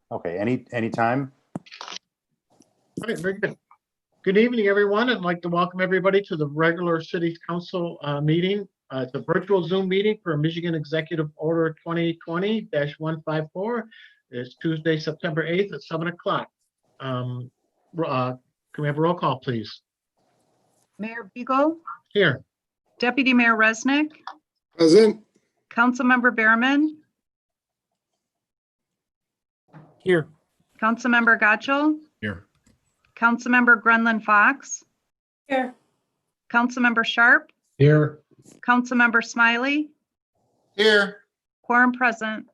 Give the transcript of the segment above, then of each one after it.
Okay, any time? All right, very good. Good evening, everyone. I'd like to welcome everybody to the regular City Council meeting. It's a virtual Zoom meeting for Michigan Executive Order 2020-154. It's Tuesday, September 8th at 7 o'clock. Can we have a roll call, please? Mayor Beagle, Here. Deputy Mayor Resnick, Present. Councilmember Behrman, Here. Councilmember Gotchel, Here. Councilmember Grenlin Fox, Here. Councilmember Sharp, Here. Councilmember Smiley, Here. quorum present.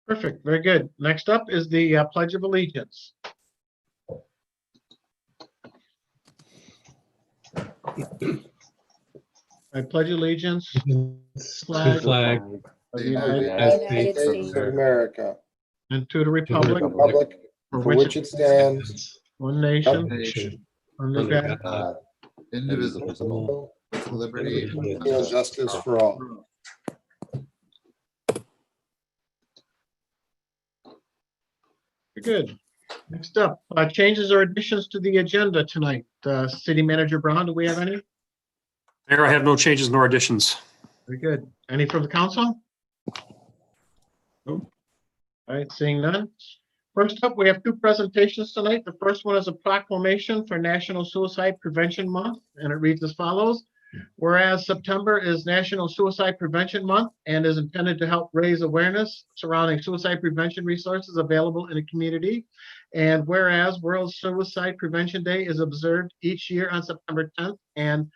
Perfect. Very good. Next up is the Pledge of Allegiance. I pledge allegiance Flag Flag. of the United United States of America. and to the republic Republic for for which which it stands, one nation nation, under God, God, Indivisible. with liberty and justice for all. Good. Next up, changes or additions to the agenda tonight. City Manager Brown, do we have any? Mayor, I have no changes nor additions. Very good. Any from the council? Nope. All right, seeing none. First up, we have two presentations tonight. The first one is a proclamation for National Suicide Prevention Month, and it reads as follows. Whereas September is National Suicide Prevention Month and is intended to help raise awareness surrounding suicide prevention resources available in the community. And whereas World Suicide Prevention Day is observed each year on September 10th. And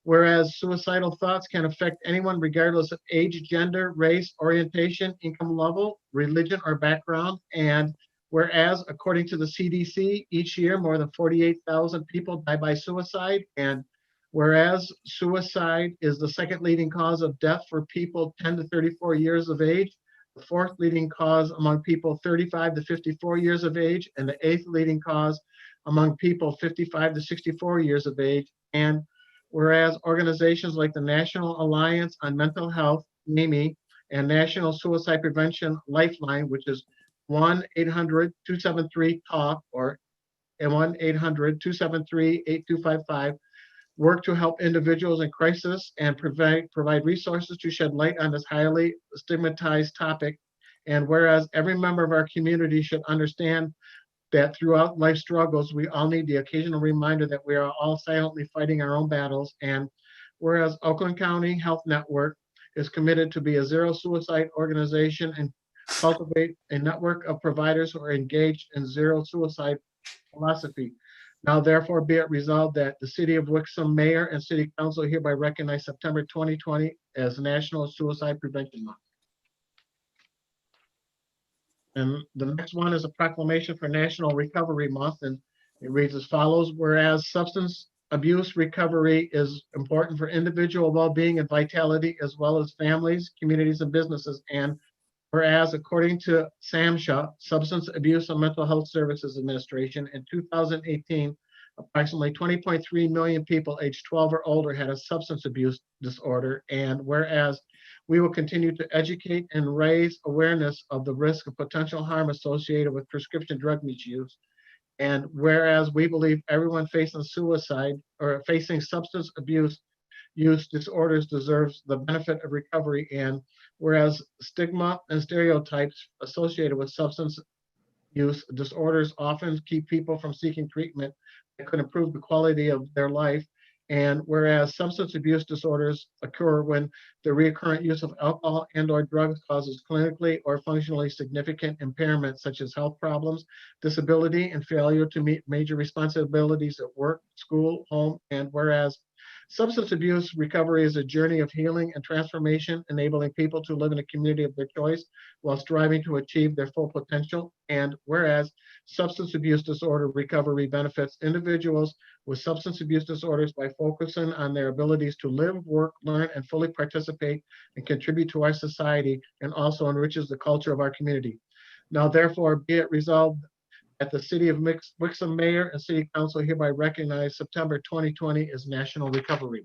whereas suicidal thoughts can affect anyone regardless of age, gender, race, orientation, income level, religion, or background. And whereas according to the CDC, each year more than 48,000 people die by suicide. And whereas suicide is the second leading cause of death for people 10 to 34 years of age, the fourth leading cause among people 35 to 54 years of age, and the eighth leading cause among people 55 to 64 years of age. And whereas organizations like the National Alliance on Mental Health, NAMI, and National Suicide Prevention Lifeline, which is 1-800-273-TALK or 1-800-273-8255, work to help individuals in crisis and provide resources to shed light on this highly stigmatized topic. And whereas every member of our community should understand that throughout life struggles, we all need the occasional reminder that we are all silently fighting our own battles. And whereas Oakland County Health Network is committed to be a zero suicide organization and cultivate a network of providers who are engaged in zero suicide philosophy. Now, therefore, be it resolved that the City of Wixom Mayor and City Council hereby recognize September 2020 as National Suicide Prevention Month. And the next one is a proclamation for National Recovery Month, and it reads as follows. Whereas substance abuse recovery is important for individual well-being and vitality, as well as families, communities, and businesses. And whereas according to SAMHSA, Substance Abuse and Mental Health Services Administration, in 2018, approximately 20.3 million people aged 12 or older had a substance abuse disorder. And whereas we will continue to educate and raise awareness of the risk of potential harm associated with prescription drug misuse. And whereas we believe everyone facing suicide or facing substance abuse use disorders deserves the benefit of recovery. And whereas stigma and stereotypes associated with substance use disorders often keep people from seeking treatment that could improve the quality of their life. And whereas substance abuse disorders occur when the recurrent use of alcohol and/or drugs causes clinically or functionally significant impairment, such as health problems, disability, and failure to meet major responsibilities at work, school, home. And whereas substance abuse recovery is a journey of healing and transformation, enabling people to live in a community of their choice while striving to achieve their full potential. And whereas substance abuse disorder recovery benefits individuals with substance abuse disorders by focusing on their abilities to live, work, learn, and fully participate and contribute to our society, and also enriches the culture of our community. Now, therefore, be it resolved that the City of Wixom Mayor and City Council hereby recognize September 2020 as National Recovery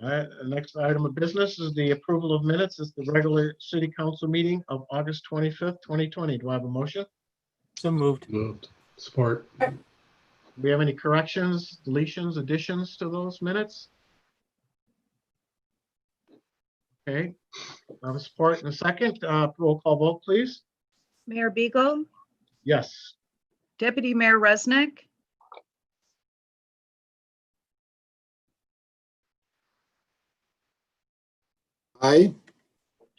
All right, the next item of business is the approval of minutes. It's the regular city council meeting of August 25th, 2020. Do I have a motion? So moved. Moved. Support. Do we have any corrections, deletions, additions to those minutes? Okay, I have a support and a second. Roll call vote, please. Mayor Beagle, Yes. Deputy Mayor Resnick, Aye.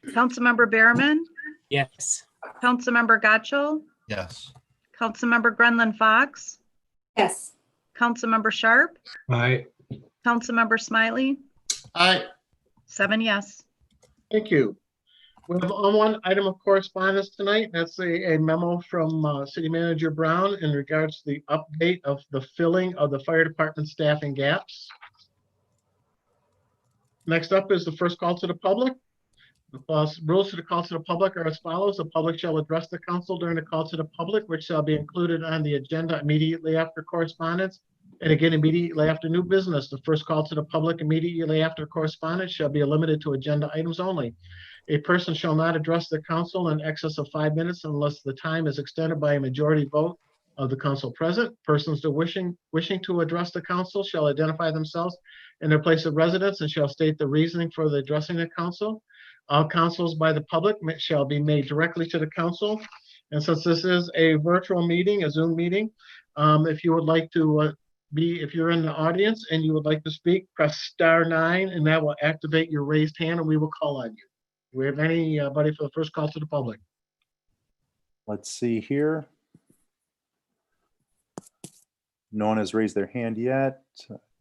Councilmember Behrman, Yes. Councilmember Gotchall, Yes. Councilmember Grenlin Fox, Yes. Councilmember Sharp, Aye. Councilmember Smiley, Aye. 7 yes. Thank you. We have one item of correspondence tonight. That's a memo from City Manager Brown in regards to the update of the filling of the fire department staffing gaps. Next up is the first call to the public. The rules to the call to the public are as follows. The public shall address the council during the call to the public, which shall be included on the agenda immediately after correspondence. And again, immediately after new business. The first call to the public immediately after correspondence shall be limited to agenda items only. A person shall not address the council in excess of 5 minutes unless the time is extended by a majority vote of the council present. Persons to wishing to address the council shall identify themselves and their place of residence and shall state the reasoning for the addressing the council. All councils by the public shall be made directly to the council. And since this is a virtual meeting, a Zoom meeting, if you would like to if you're in the audience and you would like to speak, press *9 and that will activate your raised hand and we will call on you. Do we have anybody for the first call to the public? Let's see here. No one has raised their hand yet.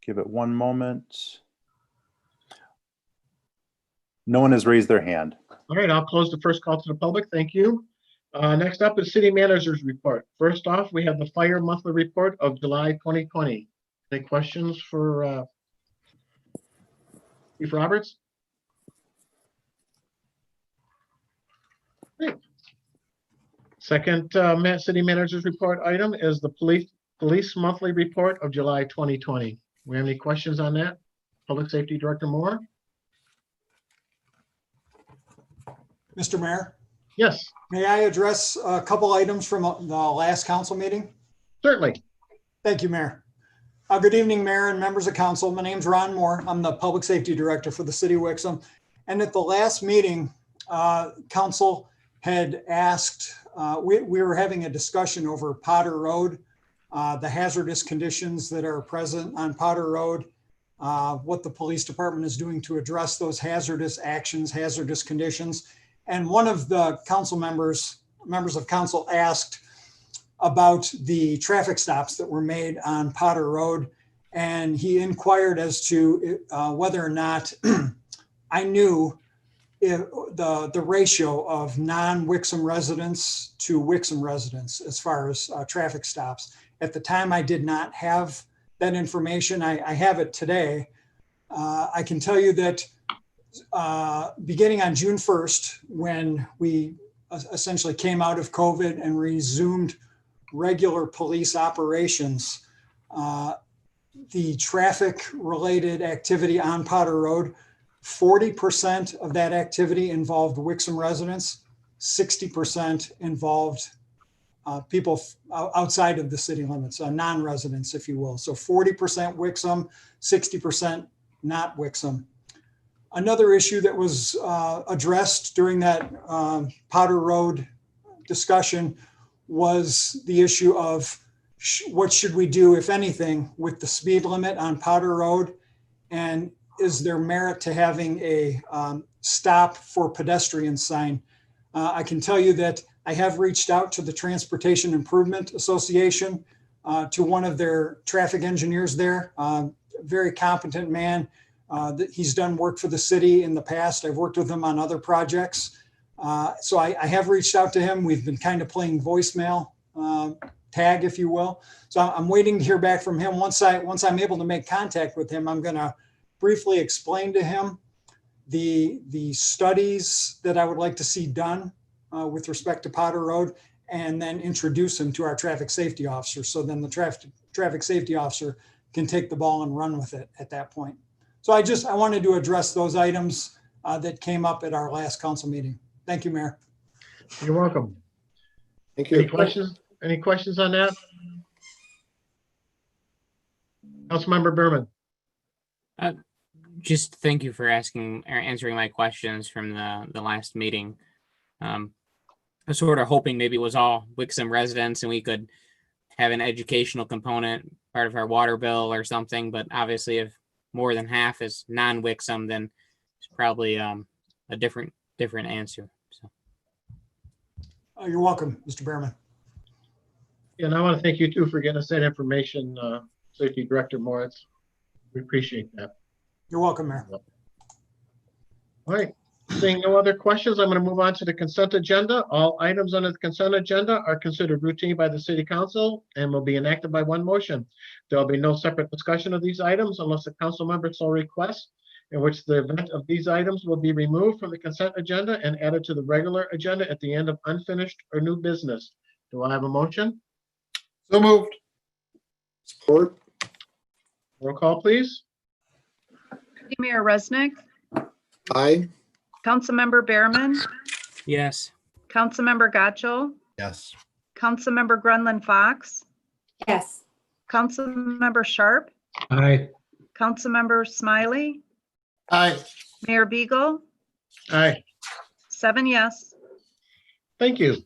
Give it one moment. No one has raised their hand. All right, I'll close the first call to the public. Thank you. Next up is city manager's report. First off, we have the fire monthly report of July 2020. Any questions for Chief Roberts? Great. Second city manager's report item is the police monthly report of July 2020. We have any questions on that? Public Safety Director Moore? Mr. Mayor, Yes, may I address a couple items from the last council meeting? certainly. Thank you, Mayor. Good evening, Mayor and members of council. My name's Ron Moore. I'm the Public Safety Director for the City of Wixom. And at the last meeting, council had asked, we were having a discussion over Potter Road, the hazardous conditions that are present on Potter Road, what the police department is doing to address those hazardous actions, hazardous conditions. And one of the council members of council asked about the traffic stops that were made on Potter Road. And he inquired as to whether or not I knew the ratio of non-Wixom residents to Wixom residents as far as traffic stops. At the time, I did not have that information. I have it today. I can tell you that beginning on June 1st, when we essentially came out of COVID and resumed regular police operations, the traffic related activity on Potter Road, 40% of that activity involved Wixom residents, 60% involved people outside of the city limits, non-residents, if you will. So 40% Wixom, 60% not Wixom. Another issue that was addressed during that Potter Road discussion was the issue of what should we do, if anything, with the speed limit on Potter Road, and is there merit to having a stop for pedestrians sign? I can tell you that I have reached out to the Transportation Improvement Association, to one of their traffic engineers there, very competent man. He's done work for the city in the past. I've worked with him on other projects. So I have reached out to him. We've been kind of playing voicemail tag, if you will. So I'm waiting to hear back from him. Once I'm able to make contact with him, I'm going to briefly explain to him the studies that I would like to see done with respect to Potter Road, and then introduce him to our traffic safety officer. So then the traffic safety officer can take the ball and run with it at that point. So I wanted to address those items that came up at our last council meeting. Thank you, Mayor. You're welcome. Thank Any you. questions? Any questions on that? Councilmember Berman. Just thank you for asking or answering my questions from the last meeting. I was sort of hoping maybe it was all Wixom residents and we could have an educational component, part of our water bill or something, but obviously if more than half is non-Wixom, then it's probably a different answer. So You're welcome, Mr. Behrman. And I want to thank you too for getting us that information, Safety Director Moritz. We appreciate that. You're welcome, Mayor. All right, seeing no other questions, I'm going to move on to the consent agenda. All items on the consent agenda are considered routine by the City Council and will be enacted by one motion. There will be no separate discussion of these items unless the council member so requests, in which the event of these items will be removed from the consent agenda and added to the regular agenda at the end of unfinished or new business. Do I have a motion? So moved. Support. Roll call, please. Deputy Mayor Resnick, Aye. Councilmember Behrman, yes. Councilmember Gotcho, Yes. Councilmember Grenlund Fox, yes, Councilmember Sharp, Aye. Councilmember Smiley, Aye. Mayor Beagle, Aye. 7 yes. Thank you.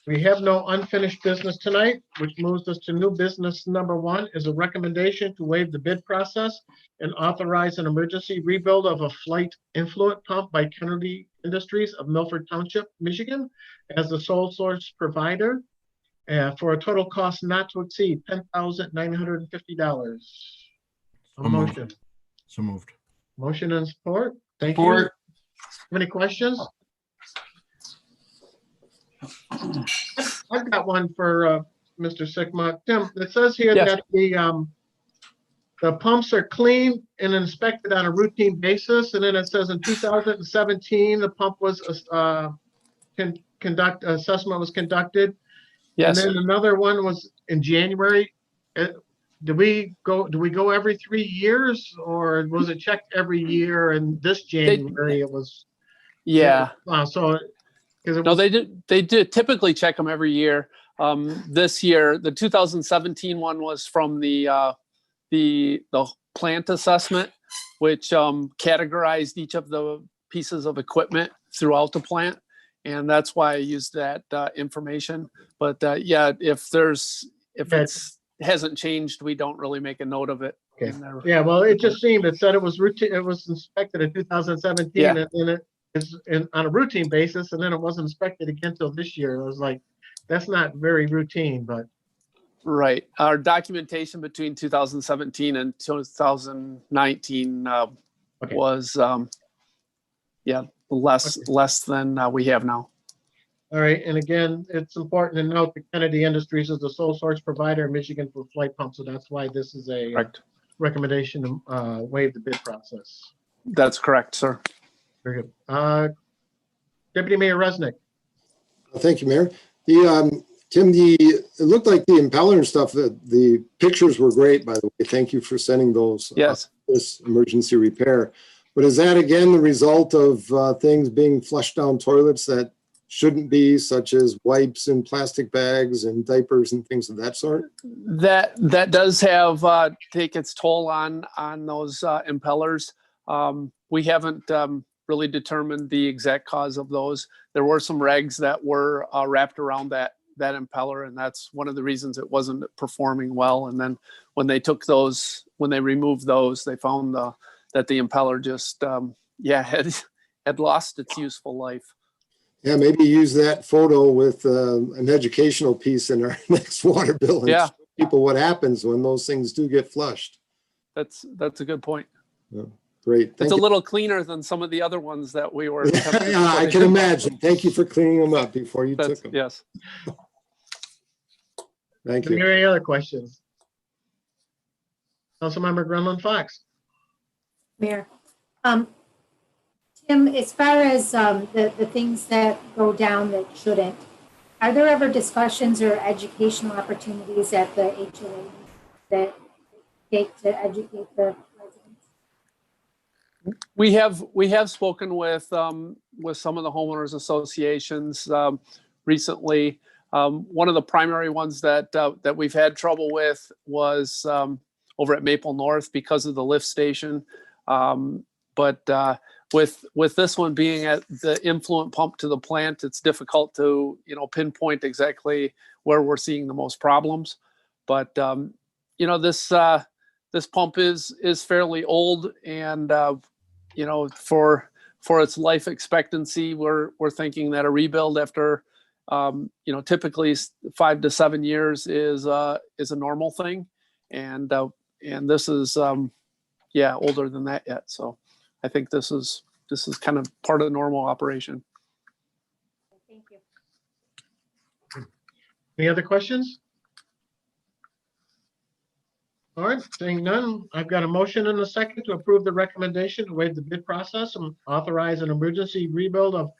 We have no unfinished business tonight, which moves us to new business. Number 1 is a recommendation to waive the bid process and authorize an emergency rebuild of a flight influent pump by Kennedy Industries of Milford Township, Michigan, as the sole source provider for a total cost not to exceed $10,950. A motion. So moved. Motion and support. Thank you. Support. Any questions? I've got one for Mr. Sigma. Tim, it says here Yes. that the pumps are cleaned and inspected on a routine basis, and then it says in 2017 the pump was assessment was conducted, Yes, and then another one was in January. Do we go every 3 years, or was it checked every year? And this January it was. yeah. So because it No, was. they did typically check them every year. This year, the 2017 one was from the plant assessment, which categorized each of the pieces of equipment throughout the plant, and that's why I used that information. But yeah, if it's hasn't changed, we don't really make a note of it. Okay. in there. Yeah, well, it just seemed, it said it was routine, it was inspected in 2017, Yeah. and then it is on a routine basis, and then it wasn't inspected again until this year. It was like, that's not very routine, but Right. Our documentation between 2017 and 2019 Okay. was less than we have now. all right. And again, it's important to note that Kennedy Industries is the sole source provider in Michigan for flight pumps, so that's why this is a Correct. recommendation to waive the bid process. That's correct, sir. Very good. Deputy Mayor Resnick. Thank you, Mayor. Tim, it looked like the impeller and stuff, the pictures were great, by the way. Thank you for sending those. Yes. This emergency repair. But is that again the result of things being flushed down toilets that shouldn't be, such as wipes and plastic bags and diapers and things of that sort? That does have take its toll on those impellers. We haven't really determined the exact cause of those. There were some rags that were wrapped around that impeller, and that's one of the reasons it wasn't performing well. And then when they removed those, they found that the impeller just had lost its useful life. Yeah, maybe use that photo with an educational piece in our next water bill and Yeah. show people what happens when those things do get flushed. That's a good point. Great. It's Thank a you. little cleaner than some of the other ones that we were. Yeah, I can imagine. Thank you for cleaning them up before you took them. Yes. Thank Are you. there any other questions? Councilmember Grenlund Fox. Mayor. Tim, as far as the things that go down that shouldn't, are there ever discussions or educational opportunities at the HOA that take to educate the residents? We have spoken with some of the homeowners associations recently. One of the primary ones that we've had trouble with was over at Maple North because of the lift station. But with this one being at the influent pump to the plant, it's difficult to pinpoint exactly where we're seeing the most problems. But this pump is fairly old, and for its life expectancy, we're thinking that a rebuild after typically 5 to 7 years is a normal thing, and this is older than that yet. So I think this is kind of part of the normal operation. Thank you. Any other questions? All right, seeing none, I've got a motion and a second to approve the recommendation to waive the bid process and authorize an emergency rebuild of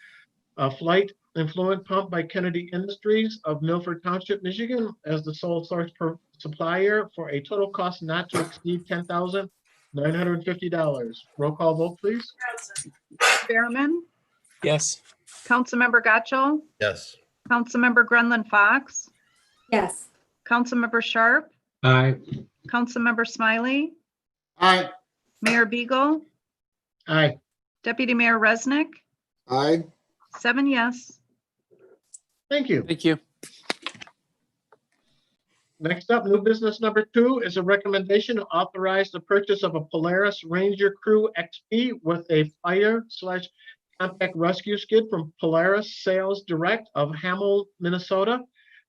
a flight influent pump by Kennedy Industries of Milford Township, Michigan, as the sole source supplier for a total cost not to exceed $10,950. Roll call vote, please. Behrman, Yes. Councilmember Gotchall, Yes. Councilmember Grenlund Fox, Yes. Councilmember Sharp, Aye. Councilmember Smiley, Aye. Mayor Beagle, Aye. Deputy Mayor Resnick, Aye. 7 yes. Thank you. Thank you. Next up, new business number 2 is a recommendation to authorize the purchase of a Polaris Ranger Crew XP with a fire/compact rescue skid from Polaris Sales Direct of Hamel, Minnesota,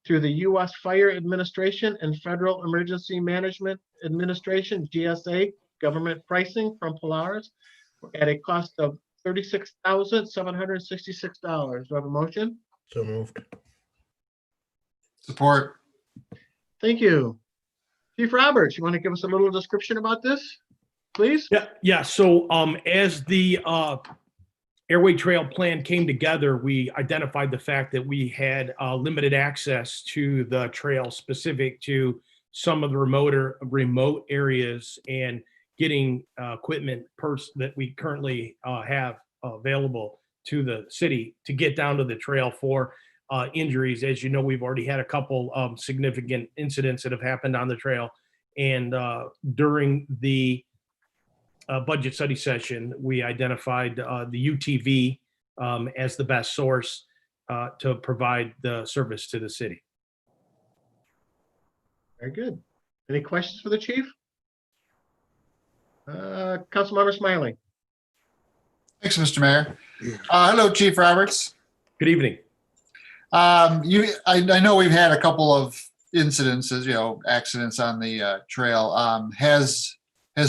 through the U.S. Fire Administration and Federal Emergency Management Administration, GSA, government pricing from Polaris at a cost of $36,766. Do I have a motion? So moved. Support. Thank you. Chief Roberts, you want to give us a little description about this, please? Yeah. So as the Airway Trail plan came together, we identified the fact that we had limited access to the trail specific to some of the remote areas, and getting equipment that we currently have available to the city to get down to the trail for injuries. As you know, we've already had a couple significant incidents that have happened on the trail. And during the budget study session, we identified the UTV as the best source to provide the service to the city. Very good. Any questions for the chief? Councilmember Smiley. Thanks, Mr. Mayor. Hello, Chief Roberts. Good evening. I know we've had a couple of incidences, accidents on the trail. Has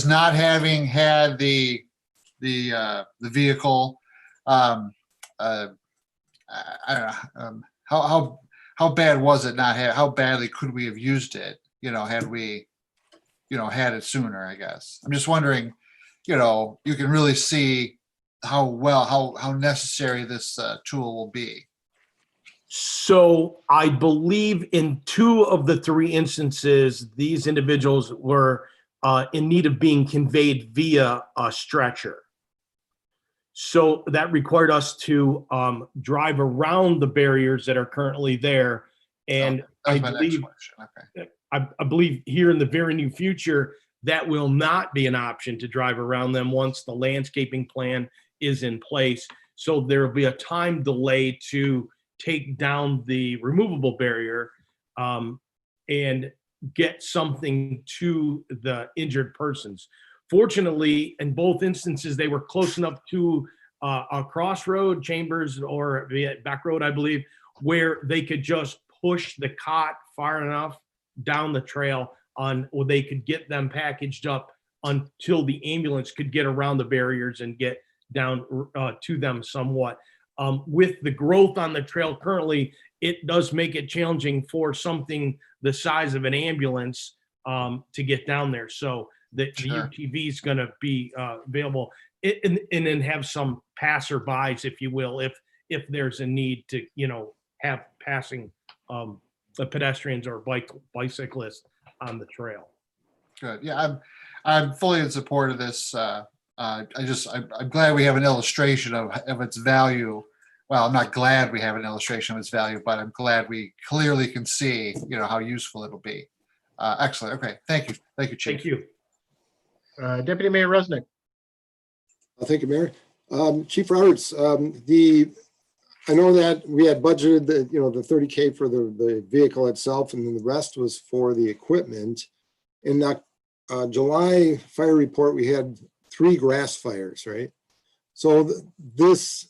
not having had the vehicle, I don't know, how bad was it not have? How badly could we have used it? Had we, had it sooner? I guess I'm just wondering. You can really see how necessary this tool will be. So I believe in 2 of the 3 instances, these individuals were in need of being conveyed via a stretcher. So that required us to drive around the barriers that are currently there. And That's my next question. Okay. I believe here in the very near future, that will not be an option to drive around them once the landscaping plan is in place. So there will be a time delay to take down the removable barrier and get something to the injured persons. Fortunately, in both instances, they were close enough to a crossroad, Chambers or back road, I believe, where they could just push the cot far enough down the trail or they could get them packaged up until the ambulance could get around the barriers and get down to them somewhat. With the growth on the trail currently, it does make it challenging for something the size of an ambulance to get down there. So the UTV is going to be available and then have some passerbys, if you will, if there's a need to, have passing the pedestrians or bicyclists on the trail. Good. Yeah, I'm fully in support of this I'm glad we have an illustration of its value. Well, I'm not glad we have an illustration of its value, but I'm glad we clearly can see, how useful it'll be. Excellent. Okay. Thank you. Thank you, Chief. Thank you. Deputy Mayor Resnick. Thank you, Mayor. Chief Roberts, I know that we had budgeted the 30K for the vehicle itself, and then the rest was for the equipment. In the July fire report, we had 3 grass fires, right? So this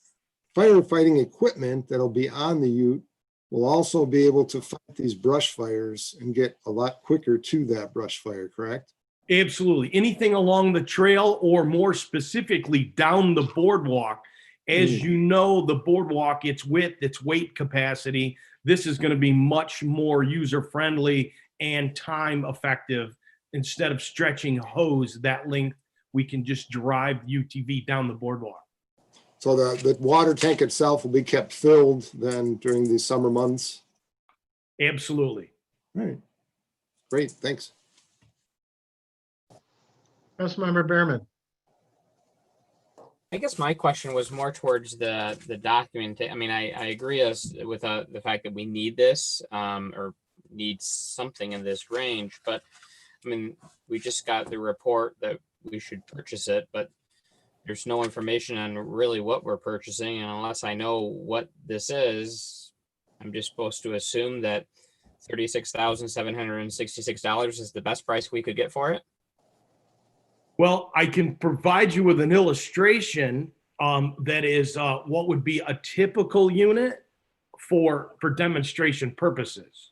firefighting equipment that'll be on the ute will also be able to fight these brush fires and get a lot quicker to that brush fire, correct? Absolutely. Anything along the trail, or more specifically down the boardwalk. As you know, the boardwalk, its width, its weight capacity, this is going to be much more user-friendly and time effective. Instead of stretching hose that length, we can just drive UTV down the boardwalk. So the water tank itself will be kept filled then during the summer months? Absolutely. All right. Great, thanks. Councilmember Behrman. I guess my question was more towards the document. I mean, I agree with the fact that we need this or need something in this range, but I mean, we just got the report that we should purchase it, but there's no information on really what we're purchasing. And unless I know what this is, I'm just supposed to assume that $36,766 is the best price we could get for it. Well, I can provide you with an illustration that is what would be a typical unit for demonstration purposes.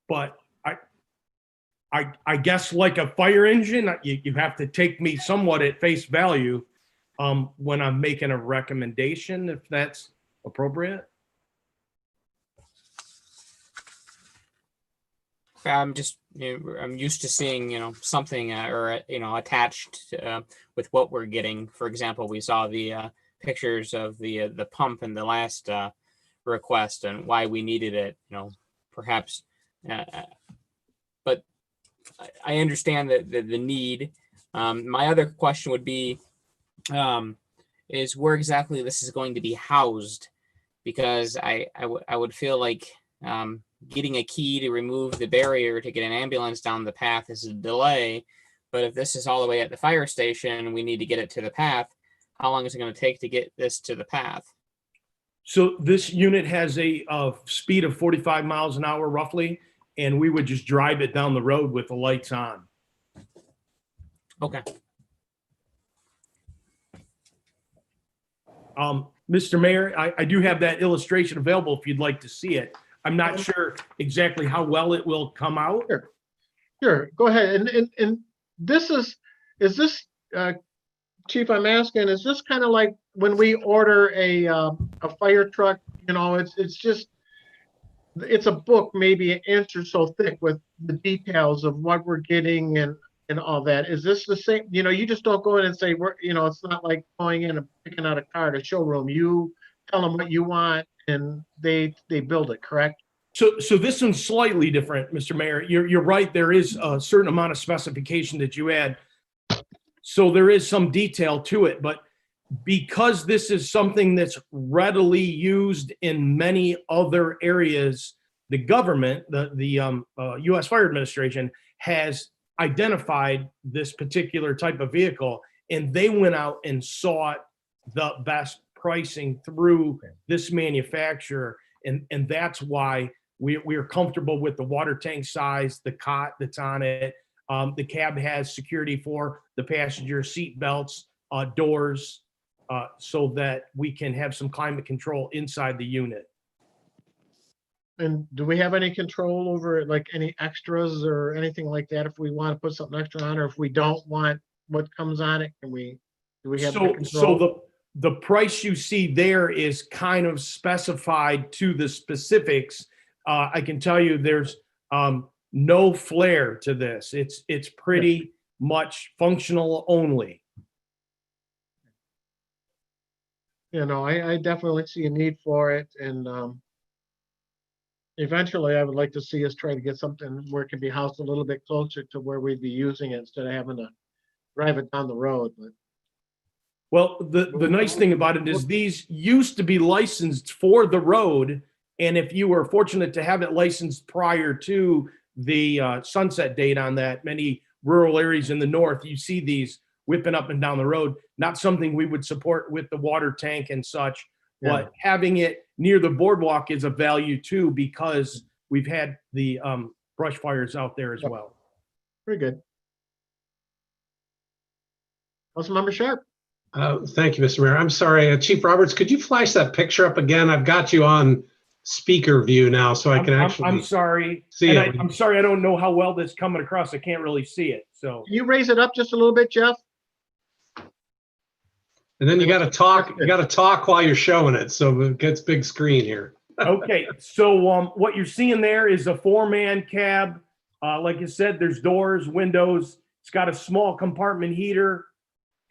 But I guess like a fire engine, you have to take me somewhat at face value when I'm making a recommendation, if that's appropriate. I'm used to seeing, something or, attached with what we're getting. For example, we saw the pictures of the pump in the last request and why we needed it, perhaps. But I understand that the need. My other question would be, is where exactly this is going to be housed? Because I would feel like getting a key to remove the barrier to get an ambulance down the path is a delay. But if this is all the way at the fire station, we need to get it to the path. How long is it going to take to get this to the path? So this unit has a speed of 45 miles an hour roughly, and we would just drive it down the road with the lights on. Okay. Mr. Mayor, I do have that illustration available if you'd like to see it. I'm not sure exactly how well it will come out. Sure, go ahead. And this is this, Chief, I'm asking, is this kind of like when we order a fire truck, it's a book, maybe an inch or so thick with the details of what we're getting and all that. Is this the same? You just don't go in and say, it's not like going in and picking out a car at a showroom. You tell them what you want and they build it, correct? So this one's slightly different, Mr. Mayor. You're right. There is a certain amount of specification that you add. So there is some detail to it, but because this is something that's readily used in many other areas, the government, the U.S. Fire Administration has identified this particular type of vehicle, and they went out and sought the best pricing through this manufacturer. And that's why we are comfortable with the water tank size, the cot that's on it. The cab has security for the passenger seat belts, doors, so that we can have some climate control inside the unit. And do we have any control over like any extras or anything like that if we want to put something extra on, or if we don't want what comes on it, do we have the control? So the price you see there is kind of specified to the specifics. I can tell you there's no flair to this. It's pretty much functional only. I definitely see a need for it, and eventually I would like to see us try to get something where it can be housed a little bit closer to where we'd be using it instead of having to drive it down the road, but Well, the nice thing about it is these used to be licensed for the road. And if you were fortunate to have it licensed prior to the sunset date on that, many rural areas in the north, you see these whipping up and down the road. Not something we would support with the water tank and such, but having it near the boardwalk is a value too, because we've had the brush fires out there as well. very good. Councilmember Sharp. Thank you, Mr. Mayor. I'm sorry, Chief Roberts, could you flash that picture up again? I've got you on speaker view now, so I can actually. I'm sorry. see And it. I'm sorry, I don't know how well this coming across. I can't really see it. So Can you raise it up just a little bit, Jeff? And then you got to talk. You got to talk while you're showing it, so it gets big screen here. okay, so what you're seeing there is a 4-man cab. Like I said, there's doors, windows. It's got a small compartment heater,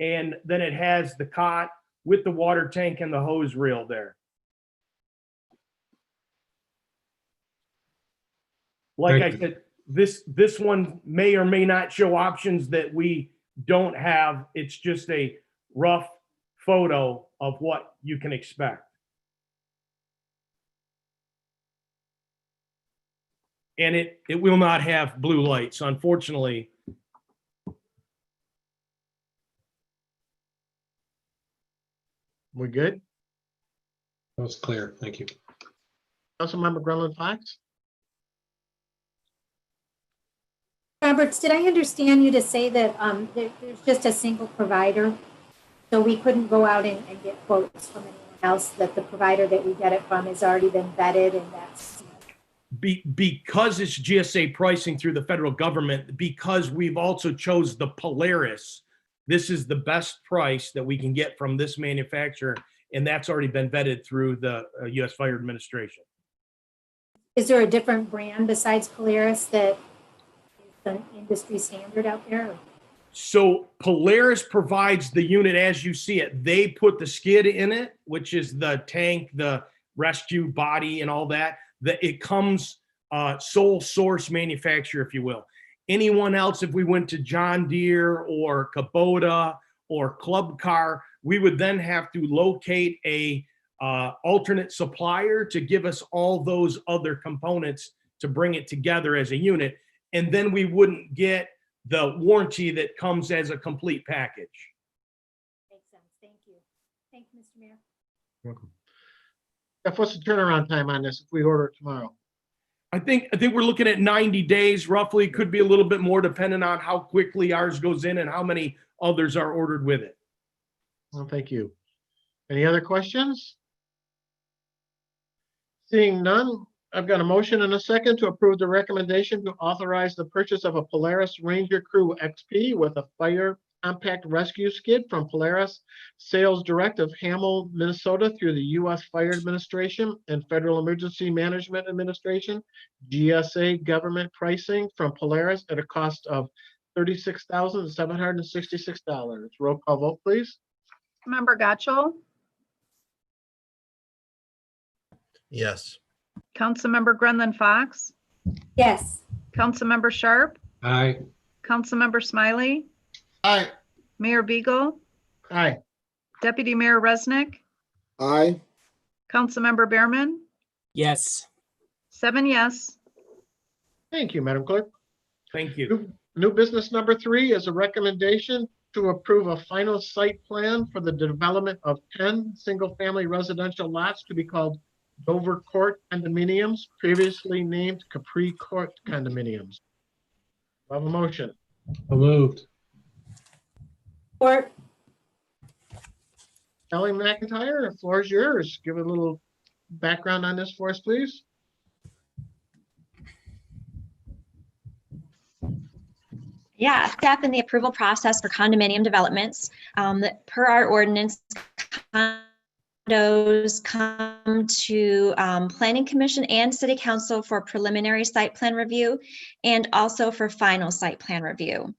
and then it has the cot with the water tank and the hose reel there. Like Thank I said, this one may or may not show options that we don't have. It's just a rough photo of what you can expect. And it will not have blue lights, unfortunately. We good? That was clear. Thank you. Councilmember Gremlin Fox. Roberts, did I understand you to say that there's just a single provider? So we couldn't go out and get quotes from anyone else, that the provider that we get it from has already been vetted and that's. Because it's GSA pricing through the federal government, because we've also chose the Polaris, this is the best price that we can get from this manufacturer, and that's already been vetted through the U.S. Fire Administration. Is there a different brand besides Polaris that is the industry standard out there? So Polaris provides the unit as you see it. They put the skid in it, which is the tank, the rescue body and all that. It comes sole source manufacturer, if you will. Anyone else, if we went to John Deere or Kubota or Club Car, we would then have to locate a alternate supplier to give us all those other components to bring it together as a unit. And then we wouldn't get the warranty that comes as a complete package. Makes sense. Thank you. Thank you, Mr. Mayor. Welcome. Jeff, what's the turnaround time on this if we order it tomorrow? I think we're looking at 90 days roughly. Could be a little bit more depending on how quickly ours goes in and how many others are ordered with it. Well, thank you. Any other questions? Seeing none, I've got a motion and a second to approve the recommendation to authorize the purchase of a Polaris Ranger Crew XP with a fire compact rescue skid from Polaris Sales Direct of Hamel, Minnesota through the U.S. Fire Administration and Federal Emergency Management Administration, GSA government pricing from Polaris at a cost of $36,766. Roll call vote, please. Member Gotchall, Yes. Councilmember Grenlin Fox, Yes. Councilmember Sharp, Aye. Councilmember Smiley, Aye. Mayor Beagle, Aye. Deputy Mayor Resnick, Aye. Councilmember Behrman, Yes. 7 yes. Thank you, Madam Clerk. Thank you. New business number 3 is a recommendation to approve a final site plan for the development of 10 single-family residential lots to be called Dover Court condominiums, previously named Capri Court condominiums. Do I have a motion? So moved. Or Ellie McIntyre, the floor is yours. Give a little background on this for us, please. Yeah, step in the approval process for condominium developments. Per our ordinance, condos come to Planning Commission and City Council for preliminary site plan review and also for final site plan review.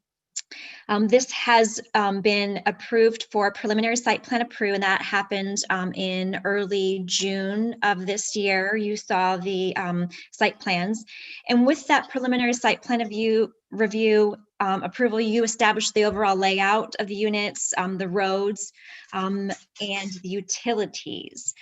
This has been approved for preliminary site plan approval, and that happened in early June of this year. You saw the site plans. And with that preliminary site plan review approval, you establish the overall layout of the units, the roads, and the utilities.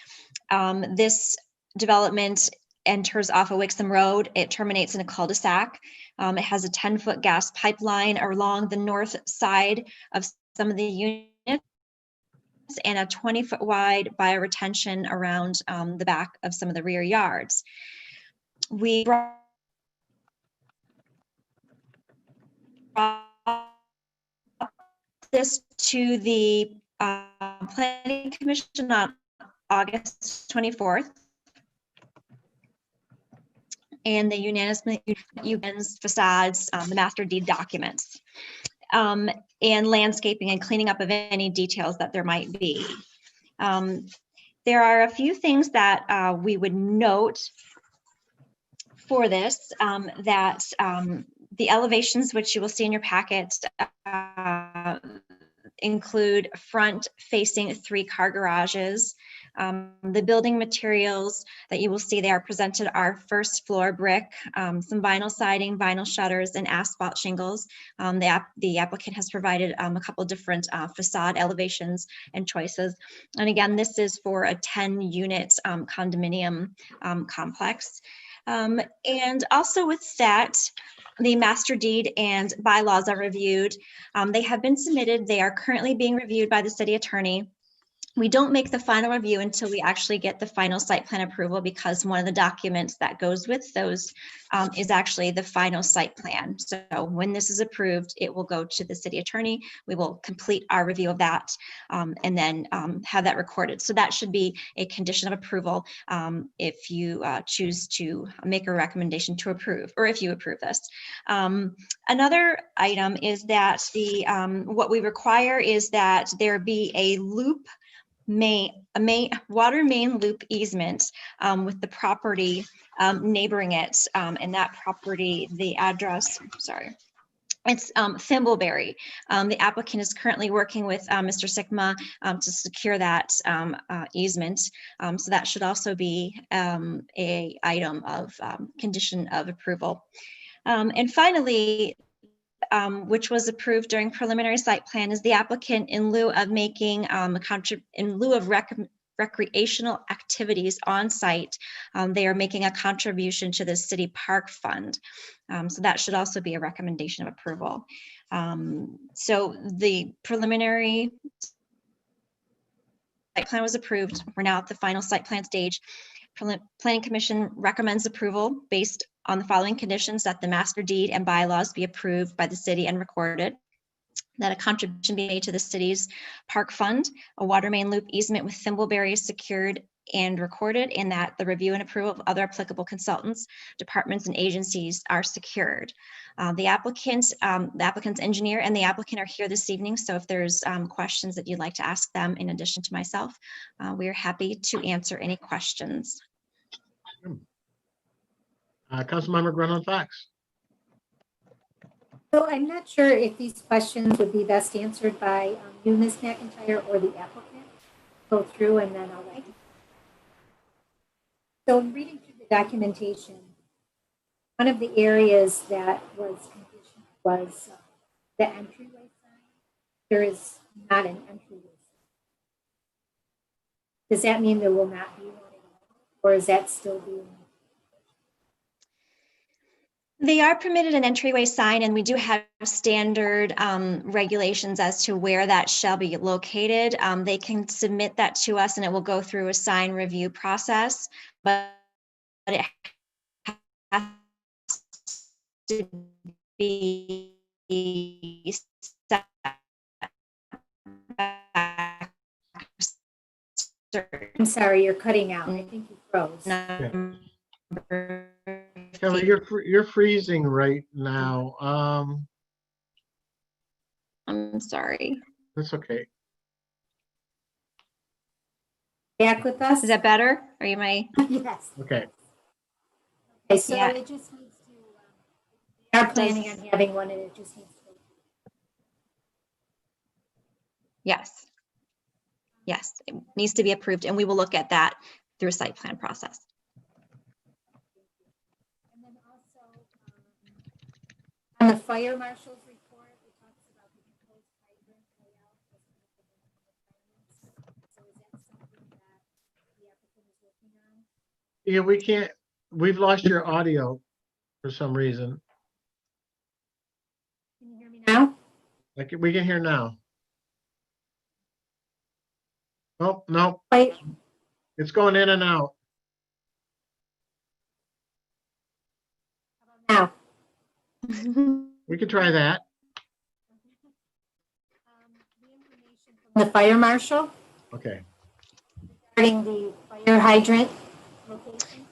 This development enters off of Wixom Road. It terminates in a cul-de-sac. It has a 10-foot gas pipeline along the north side of some of the units and a 20-foot wide bioretention around the back of some of the rear yards. We brought this to the Planning Commission on August 24th. And they unanimously facades, the master deed documents, and landscaping and cleaning up of any details that there might be. There are a few things that we would note for this, that the elevations, which you will see in your packet, include front-facing 3-car garages. The building materials that you will see there presented are first floor brick, some vinyl siding, vinyl shutters, and asphalt shingles. The applicant has provided a couple different facade elevations and choices. And again, this is for a 10-unit condominium complex. And also with that, the master deed and bylaws are reviewed. They have been submitted. They are currently being reviewed by the city attorney. We don't make the final review until we actually get the final site plan approval, because one of the documents that goes with those is actually the final site plan. So when this is approved, it will go to the city attorney. We will complete our review of that and then have that recorded. So that should be a condition of approval if you choose to make a recommendation to approve, or if you approve this. Another item is that what we require is that there be a loop water main loop easement with the property neighboring it, and that property, the address, sorry, it's Thimbleberry. The applicant is currently working with Mr. Sigma to secure that easement. So that should also be a item of condition of approval. And finally, which was approved during preliminary site plan, is the applicant, in lieu of making recreational activities on site, they are making a contribution to the city park fund. So that should also be a recommendation of approval. So the preliminary site plan was approved. We're now at the final site plan stage. Planning Commission recommends approval based on the following conditions: that the master deed and bylaws be approved by the city and recorded, that a contribution be made to the city's park fund, a water main loop easement with Thimbleberry is secured and recorded, and that the review and approval of other applicable consultants, departments, and agencies are secured. The applicant's engineer and the applicant are here this evening, so if there's questions that you'd like to ask them in addition to myself, we are happy to answer any questions. Councilmember Grenlund Fox. So I'm not sure if these questions would be best answered by you, Ms. McIntyre, or the applicant. Go through and then I'll let you. So in reading through the documentation, one of the areas that was conditioned was the entryway sign. There is not an entryway sign. Does that mean there will not be one at all, or is that still being? They are permitted an entryway sign, and we do have standard regulations as to where that shall be located. They can submit that to us and it will go through a sign review process, but it has to be set back. I'm sorry, you're cutting out. I think you froze. Kelly, you're freezing right now. I'm sorry. That's okay. Back with us? Is that better? Are you my? Yes. Okay. Okay, so Yeah. it just needs to, we are planning on having one, and it just needs to. Yes. Yes, it needs to be approved, and we will look at that through a site plan process. On the fire marshal's report, it talks about the proposed hydrant layout doesn't meet the minimum requirements. So is that something that the applicant is working on? Yeah, we can't, we've lost your audio for some reason. Can you hear me now? Like, we can hear now. Oh, no, Wait, it's going in and out. now. We could try that. The information from the fire marshal Okay. regarding the fire hydrant location.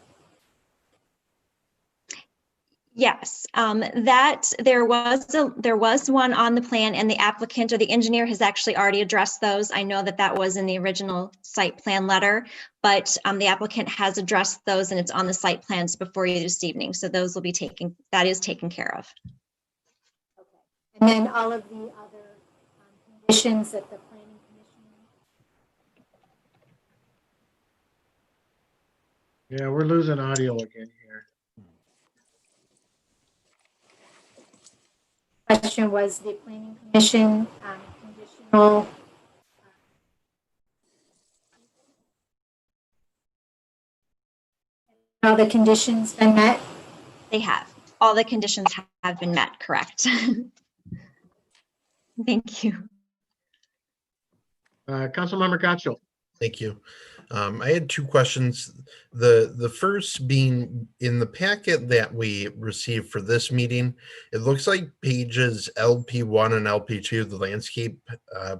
Yes, that there was one on the plan, and the applicant or the engineer has actually already addressed those. I know that that was in the original site plan letter, but the applicant has addressed those, and it's on the site plans before you this evening. So those will be that is taken care of. And then all of the other conditions that the planning commission. Yeah, we're losing audio again here. Question was the planning commission conditional. All the conditions been met? They have. All the conditions have been met, correct? Thank you. Councilmember Gatchel. Thank you. I had two questions. The first being, in the packet that we received for this meeting, it looks like pages LP1 and LP2, the landscape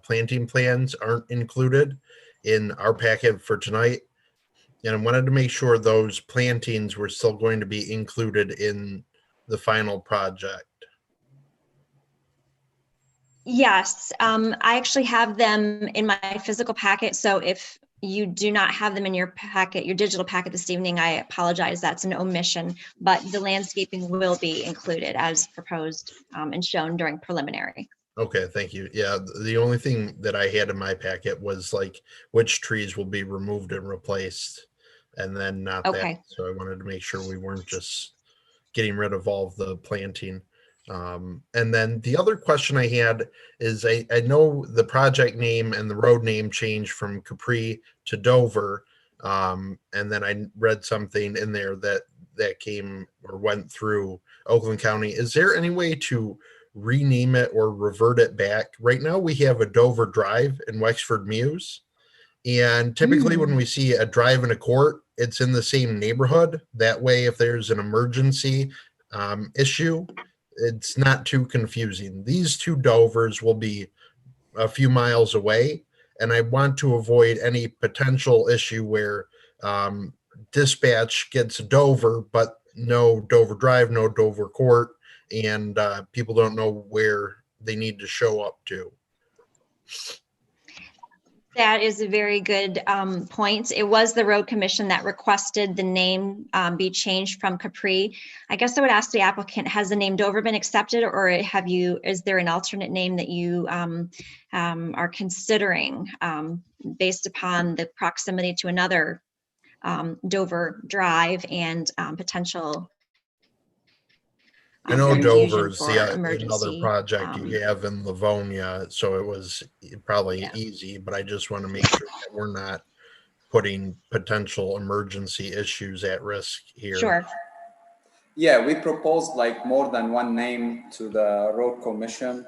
planting plans, aren't included in our packet for tonight. And I wanted to make sure those plantings were still going to be included in the final project. Yes, I actually have them in my physical packet. So if you do not have them in your packet, your digital packet this evening, I apologize. That's an omission, but the landscaping will be included as proposed and shown during preliminary. Okay, thank you. Yeah, the only thing that I had in my packet was like which trees will be removed and replaced, and then not Okay. that. So I wanted to make sure we weren't just getting rid of all of the planting. And then the other question I had is I know the project name and the road name changed from Capri to Dover. And then I read something in there that came or went through Oakland County. Is there any way to rename it or revert it back? Right now we have a Dover Drive in Wexford Mews. And typically when we see a drive in a court, it's in the same neighborhood. That way, if there's an emergency issue, it's not too confusing. These two Dovers will be a few miles away, and I want to avoid any potential issue where dispatch gets Dover, but no Dover Drive, no Dover Court, and people don't know where they need to show up to. That is a very good point. It was the road commission that requested the name be changed from Capri. I guess I would ask the applicant, has the name Dover been accepted, or is there an alternate name that you are considering based upon the proximity to another Dover Drive and potential I know confusion Dover's for another emergency. project you have in Livonia, so it was probably easy, but I just want to make sure that we're not putting potential emergency issues at risk here. Sure. Yeah, we proposed like more than one name to the road commission,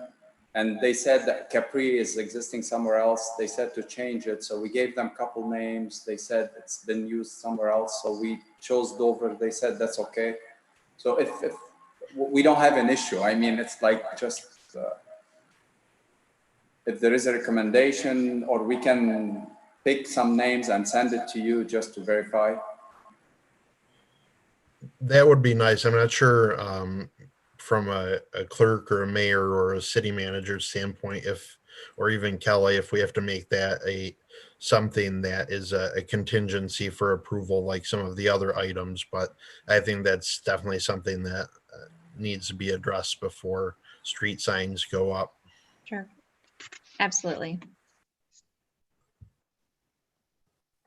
and they said that Capri is existing somewhere else. They said to change it, so we gave them a couple names. They said it's been used somewhere else, so we chose Dover. They said that's okay. So if we don't have an issue. I mean, it's like just if there is a recommendation, or we can pick some names and send it to you just to verify. That would be nice. I'm not sure from a clerk or a mayor or a city manager standpoint, or even Kelly, if we have to make that something that is a contingency for approval, like some of the other items. But I think that's definitely something that needs to be addressed before street signs go up. Sure. Absolutely.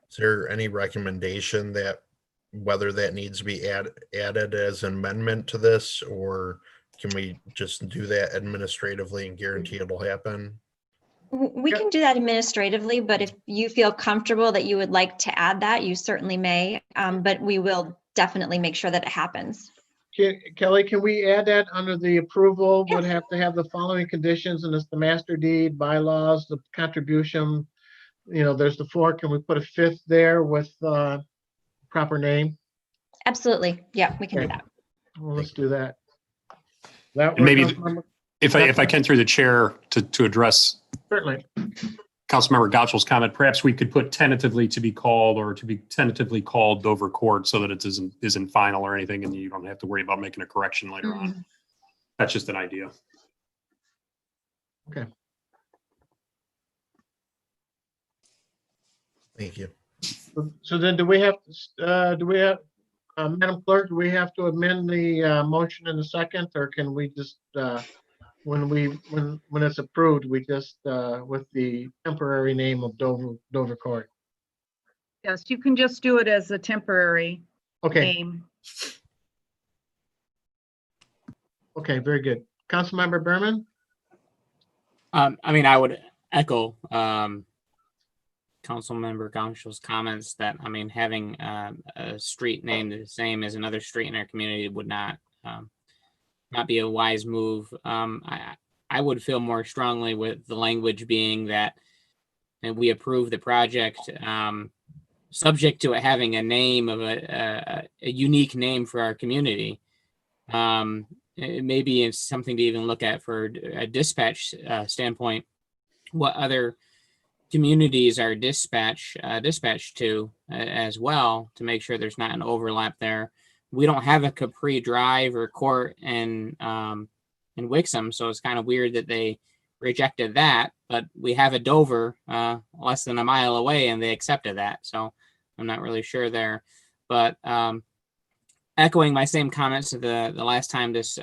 Is there any recommendation that whether that needs to be added as an amendment to this, or can we just do that administratively and guarantee it'll happen? We can do that administratively, but if you feel comfortable that you would like to add that, you certainly may. But we will definitely make sure that it happens. Kelly, can we add that under the approval? Yeah. Would have to have the following conditions, and it's the master deed, bylaws, the contribution. You know, there's the 4. Can we put a 5th there with proper name? Absolutely. Yeah, we can do Okay. that. Well, let's do that. That And maybe work, Councilmember? if I can through the chair to address Certainly. Councilmember Gottschall's comment, perhaps we could put tentatively to be called or to be tentatively called Dover Court so that it isn't final or anything, and you don't have to worry about making a correction later on. That's just an idea. Okay. Thank you. So then do we have, Madam Clerk, do we have to amend the motion in a second, or can we just, when it's approved, we just, with the temporary name of Dover Court? Yes, you can just do it as a temporary Okay, name. okay, very good. Councilmember Berman? I mean, I would echo Councilmember Gottschall's comments that, I mean, having a street named the same as another street in our community would not be a wise move. I would feel more strongly with the language being that we approve the project subject to it having a name of a unique name for our community. Maybe it's something to even look at for a dispatch standpoint. What other communities are dispatched to as well, to make sure there's not an overlap there. We don't have a Capri Drive or Court in Wixom, so it's kind of weird that they rejected that. But we have a Dover less than a mile away, and they accepted that. So I'm not really sure there. But echoing my same comments to the last time this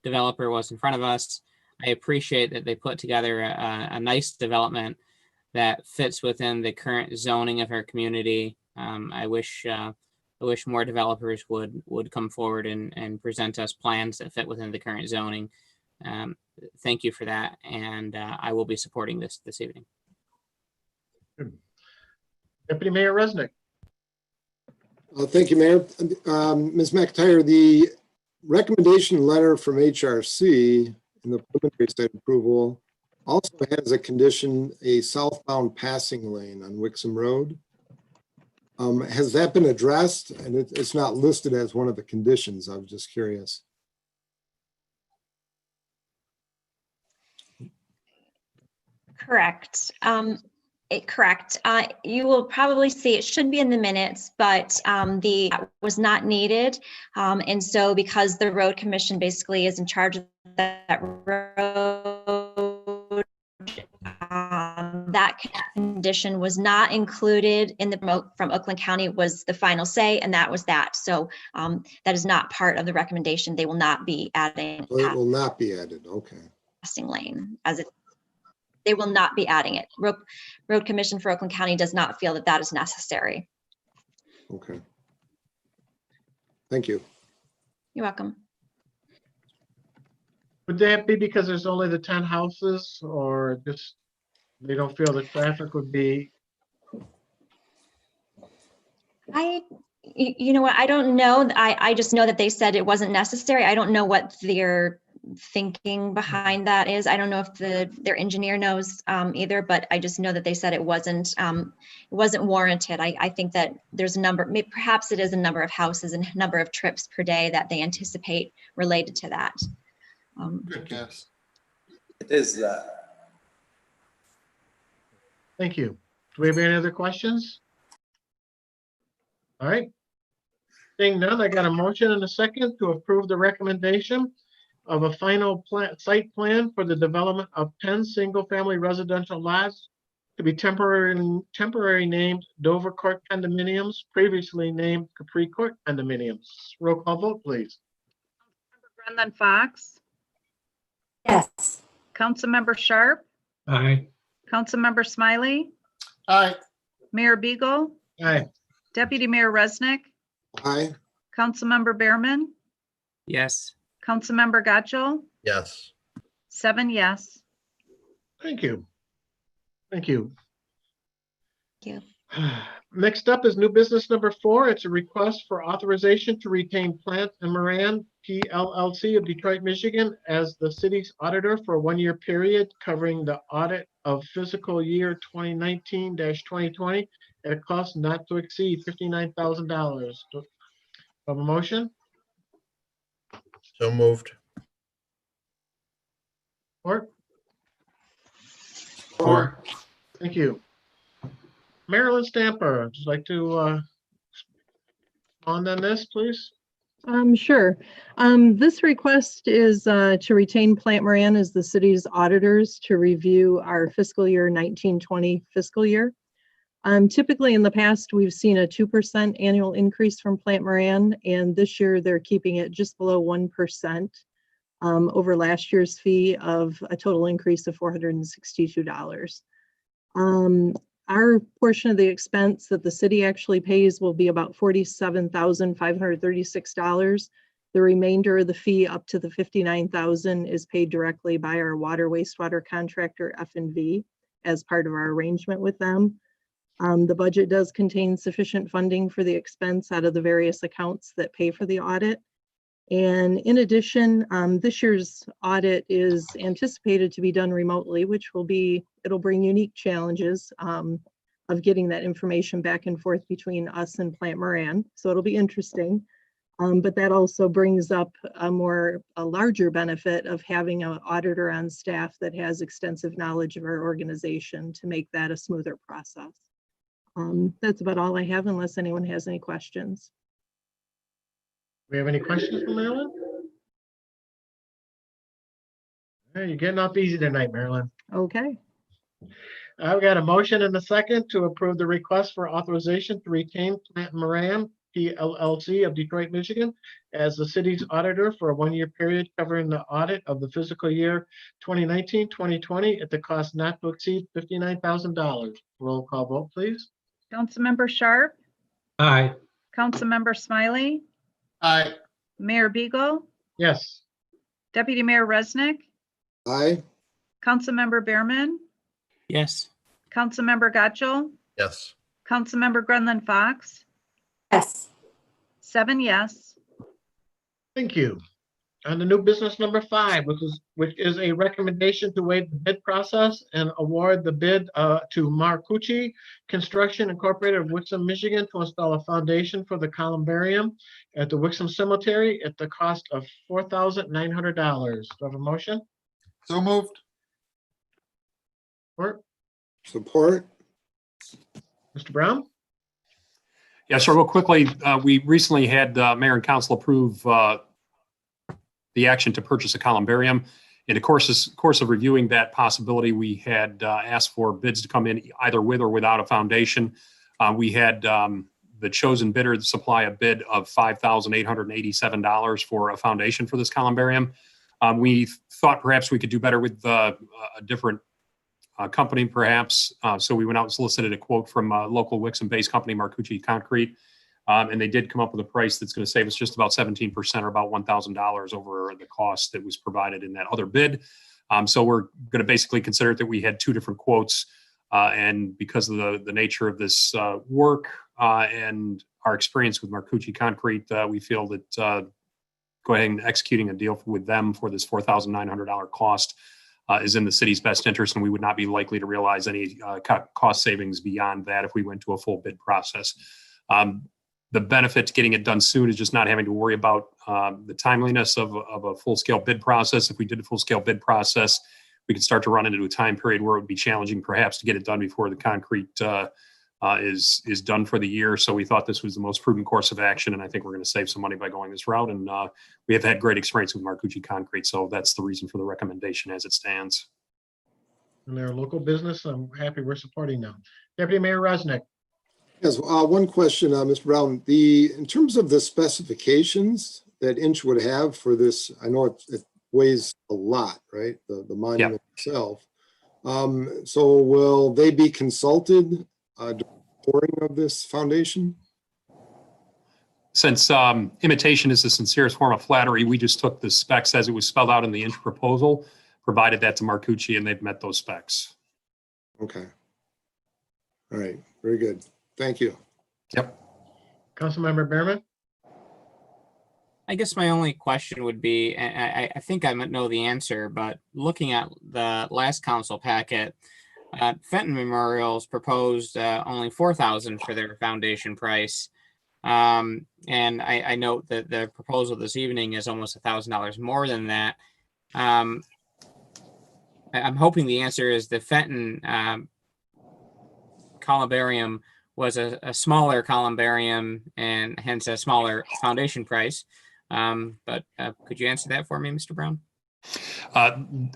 developer was in front of us, I appreciate that they put together a nice development that fits within the current zoning of our community. I wish more developers would come forward and present us plans that fit within the current zoning. Thank you for that, and I will be supporting this evening. Deputy Mayor Resnick? Thank you, Mayor. Ms. McIntyre, the recommendation letter from HRC in the preliminary site approval also has a condition, a southbound passing lane on Wixom Road. Has that been addressed? And it's not listed as one of the conditions. I was just curious. Correct. Correct. You will probably see, it should be in the minutes, but that was not needed. And so because the road commission basically is in charge of that road, that condition was not included in the from Oakland County was the final say, and that was that. So that is not part of the recommendation. They will not be adding. Well, it will not be added. Okay. Passing lane as it. They will not be adding it. Road Commission for Oakland County does not feel that that is necessary. Okay. Thank you. You're welcome. Would that be because there's only the 10 houses, or just they don't feel the traffic would be? You know what, I don't know. I just know that they said it wasn't necessary. I don't know what their thinking behind that is. I don't know if their engineer knows either, but I just know that they said it wasn't warranted. I think that there's a number, perhaps it is a number of houses and number of trips per day that they anticipate related to that. Good guess. It is that. Thank you. Do we have any other questions? All right. Seeing none, I got a motion and a second to approve the recommendation of a final site plan for the development of 10 single-family residential lots to be temporary named Dover Court condominiums, previously named Capri Court condominiums. Roll call vote, please. Brendan Fox, Yes. Councilmember Sharp, Aye. Councilmember Smiley, Aye. Mayor Beagle, Aye. Deputy Mayor Resnick, Aye. Councilmember Behrman, Yes. Councilmember Gotchall, Yes. 7 yes. Thank you. Thank you. Thank Next up is new business number 4. It's a request for authorization to retain Plant and Moran PLLC of Detroit, Michigan as the city's auditor for a one-year period covering the audit of fiscal year 2019-2020 at a cost not to exceed $59,000. Do I have a motion? So moved. Or, Or, thank you. Marilyn Stamper, would you like to respond on this, please? Sure. This request is to retain Plant Moran as the city's auditors to review our fiscal year 1920 fiscal year. Typically in the past, we've seen a 2% annual increase from Plant Moran, and this year they're keeping it just below 1% over last year's fee of a total increase of $462. Our portion of the expense that the city actually pays will be about $47,536. The remainder of the fee up to the $59,000 is paid directly by our water wastewater contractor F&V as part of our arrangement with them. The budget does contain sufficient funding for the expense out of the various accounts that pay for the audit. And in addition, this year's audit is anticipated to be done remotely, which it'll bring unique challenges of getting that information back and forth between us and Plant Moran. So it'll be interesting. But that also brings up a larger benefit of having an auditor on staff that has extensive knowledge of our organization to make that a smoother process. That's about all I have unless anyone has any questions. Do we have any questions for Marilyn? Hey, you're getting off easy tonight, Marilyn. Okay. I've got a motion and a second to approve the request for authorization to retain Plant Moran PLLC of Detroit, Michigan as the city's auditor for a one-year period covering the audit of the fiscal year 2019-2020 at the cost not to exceed $59,000. Roll call vote, please. Councilmember Sharp, aye. Councilmember Smiley, Aye. Mayor Beagle, Yes. Deputy Mayor Resnick, Aye. Councilmember Behrman, Yes. Councilmember Gotchall, Yes. Councilmember Grenlund Fox, Yes. 7 yes. Thank you. On the new business number 5, which is a recommendation to waive the bid process and award the bid to Marcucci Construction Incorporated of Wixom, Michigan to install a foundation for the columbarium at the Wixom Cemetery at the cost of $4,900. Do I have a motion? So moved. Or Support. Mr. Brown? Yeah, so real quickly, we recently had Mayor and Council approve the action to purchase a columbarium. In the course of reviewing that possibility, we had asked for bids to come in either with or without a foundation. We had the chosen bidder supply a bid of $5,887 for a foundation for this columbarium. We thought perhaps we could do better with a different company, perhaps. So we went out and solicited a quote from a local Wixom-based company, Marcucci Concrete. And they did come up with a price that's going to save us just about 17% or about $1,000 over the cost that was provided in that other bid. So we're going to basically consider that we had two different quotes. And because of the nature of this work and our experience with Marcucci Concrete, we feel that go ahead and executing a deal with them for this $4,900 cost is in the city's best interest, and we would not be likely to realize any cost savings beyond that if we went to a full bid process. The benefit to getting it done soon is just not having to worry about the timeliness of a full-scale bid process. If we did a full-scale bid process, we could start to run into a time period where it would be challenging perhaps to get it done before the concrete is done for the year. So we thought this was the most prudent course of action, and I think we're going to save some money by going this route. And we have had great experience with Marcucci Concrete, so that's the reason for the recommendation as it stands. And they're a local business. I'm happy we're supporting them. Deputy Mayor Resnick. Yes, one question, Mr. Brown. In terms of the specifications that Inch would have for this, I know it weighs a lot, right? The monument itself. So will they be consulted during the pouring of this foundation? since imitation is the sincerest form of flattery, we just took the specs as it was spelled out in the inch proposal, provided that to Marcucci, and they've met those specs. Okay. All right, very good. Thank you. Yep. Councilmember Behrman? I guess my only question would be, I think I might know the answer, but looking at the last council packet, Fenton Memorials proposed only $4,000 for their foundation price. And I note that the proposal this evening is almost $1,000 more than that. I'm hoping the answer is the Fenton columbarium was a smaller columbarium and hence a smaller foundation price. But could you answer that for me, Mr. Brown?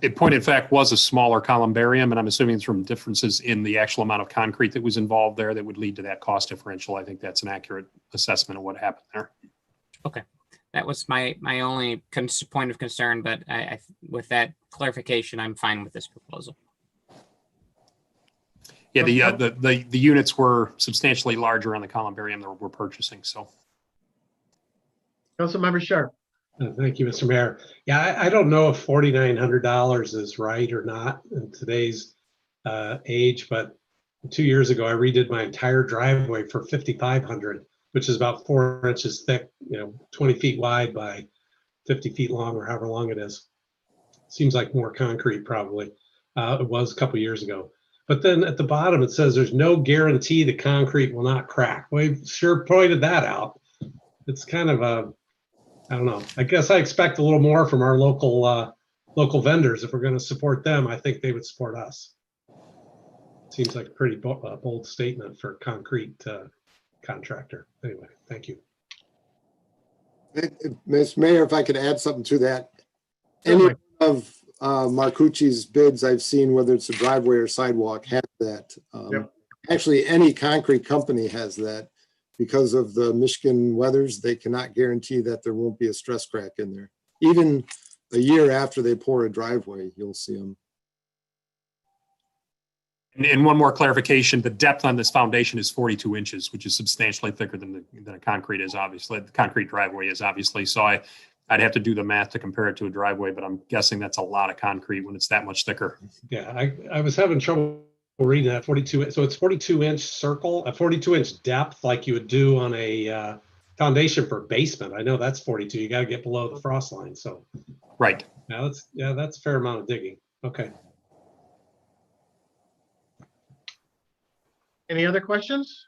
It point in fact was a smaller columbarium, and I'm assuming it's from differences in the actual amount of concrete that was involved there that would lead to that cost differential. I think that's an accurate assessment of what happened there. Okay, that was my only point of concern, but with that clarification, I'm fine with this proposal. Yeah, the units were substantially larger on the columbarium that we're purchasing. So, Councilmember Sharp? Thank you, Mr. Mayor. Yeah, I don't know if $4,900 is right or not in today's age, but 2 years ago I redid my entire driveway for $5,500, which is about 4 inches thick, 20 feet wide by 50 feet long, or however long it is. Seems like more concrete probably. It was a couple years ago. But then at the bottom it says there's no guarantee the concrete will not crack. We've sure pointed that out. It's kind of I don't know. I guess I expect a little more from our local vendors. If we're going to support them, I think they would support us. Seems like a pretty bold statement for a concrete contractor. Anyway, thank you. Mr. Mayor, if I could add something to that. Any of Marcucci's bids I've seen, whether it's a driveway or sidewalk, has that. Yep. Actually, any concrete company has that. Because of the Michigan weathers, they cannot guarantee that there won't be a stress crack in there. Even a year after they pour a driveway, you'll see them. and one more clarification: the depth on this foundation is 42 inches, which is substantially thicker than a concrete is. Obviously, the concrete driveway is obviously. So I'd have to do the math to compare it to a driveway, but I'm guessing that's a lot of concrete when it's that much thicker. Yeah, I was having trouble reading that 42. So it's 42-inch circle, a 42-inch depth, like you would do on a foundation for basement. I know that's 42. You got to get below the frost line. So right. That's a fair amount of digging. Okay. Any other questions?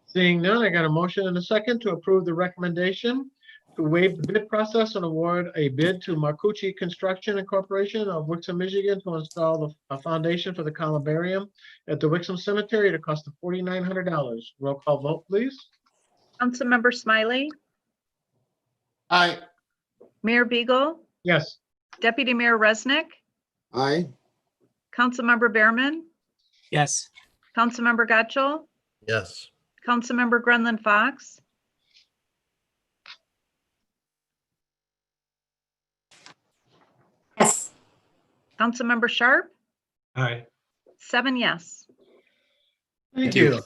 Seeing none, I got a motion and a second to approve the recommendation to waive the bid process and award a bid to Marcucci Construction Incorporation of Wixom, Michigan to install a foundation for the columbarium at the Wixom Cemetery at a cost of $4,900. Roll call vote, please. Councilmember Smiley, Aye. Mayor Beagle, Yes. Deputy Mayor Resnick, Aye. Councilmember Behrman, Yes. Councilmember Gotchall, Yes. Councilmember Grenlin Fox, Yes. Councilmember Sharp, Aye. 7 yes. Thank you.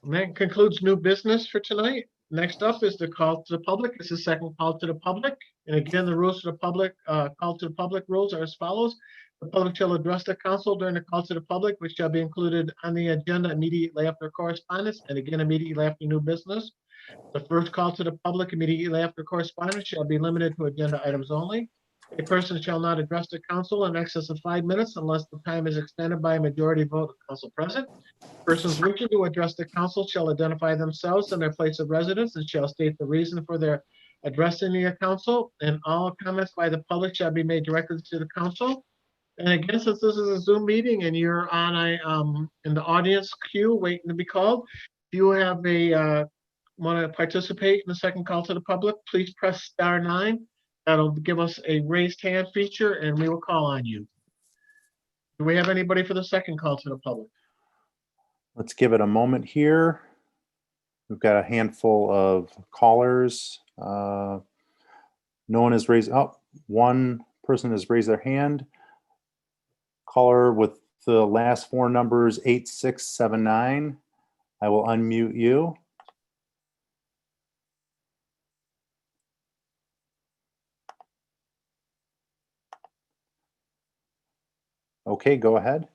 And that concludes new business for tonight. Next up is the call to the public. This is the second call to the public. And again, the rules to the public, call to the public rules are as follows. The public shall address the council during the call to the public, which shall be included on the agenda immediately after correspondence and again immediately after new business. The first call to the public immediately after correspondence shall be limited to agenda items only. A person shall not address the council in excess of 5 minutes unless the time is extended by a majority vote of council present. Persons wishing to address the council shall identify themselves and their place of residence and shall state the reason for their addressing the council. And all comments by the public shall be made directly to the council. And again, since this is a Zoom meeting and you're on in the audience queue waiting to be called, if you have want to participate in the second call to the public, please press *9. That'll give us a raised hand feature and we will call on you. Do we have anybody for the second call to the public? Let's give it a moment here. We've got a handful of callers. No one has raised, one person has raised their hand. Caller with the last 4 numbers 8679. I will unmute you. Okay, go ahead.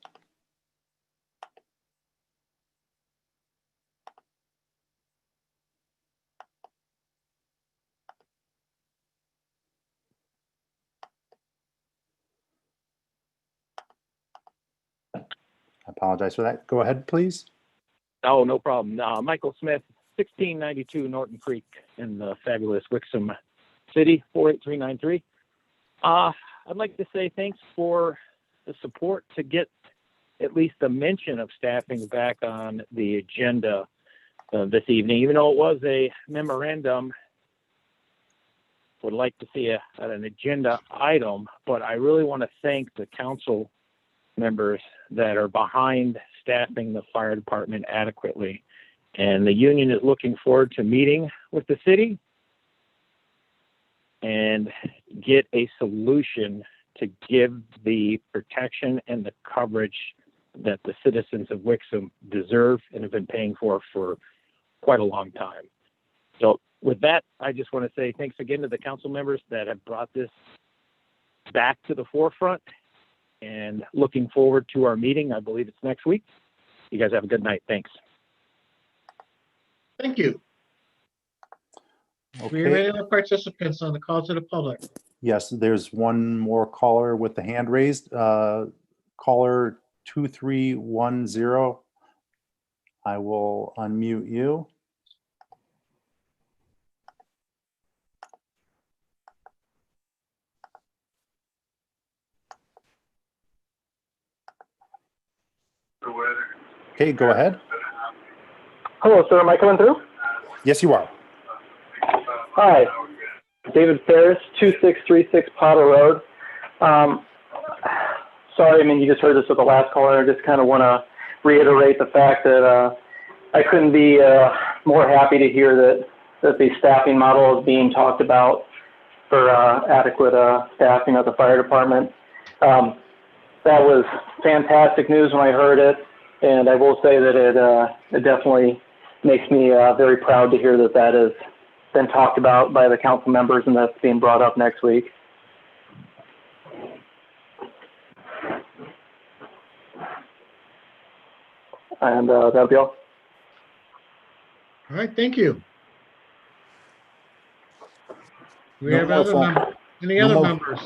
I apologize for that. Go ahead, please. Oh, no problem. Michael Smith, 1692 Norton Creek in the fabulous Wixom City, 48393. I'd like to say thanks for the support to get at least a mention of staffing back on the agenda this evening, even though it was a memorandum. Would like to see an agenda item, but I really want to thank the council members that are behind staffing the fire department adequately. And the union is looking forward to meeting with the city and get a solution to give the protection and the coverage that the citizens of Wixom deserve and have been paying for quite a long time. So with that, I just want to say thanks again to the council members that have brought this back to the forefront, and looking forward to our meeting. I believe it's next week. You guys have a good night. Thanks. Thank you. Do we have any other participants on the call to the public? Yes, there's one more caller with the hand raised. Caller 2310. I will unmute you. Okay, go ahead. Hello, sir. Am I coming through? Yes, you are. Hi. David Ferris, 2636 Potter Road. Sorry, I mean, you just heard this with the last caller. I just kind of want to reiterate the fact that I couldn't be more happy to hear that the staffing model is being talked about for adequate staffing of the fire department. That was fantastic news when I heard it, and I will say that it definitely makes me very proud to hear that that has been talked about by the council members and that's being brought up next week. And that'll be all. All right, thank you. Do we No have more other phone- any no other more- members?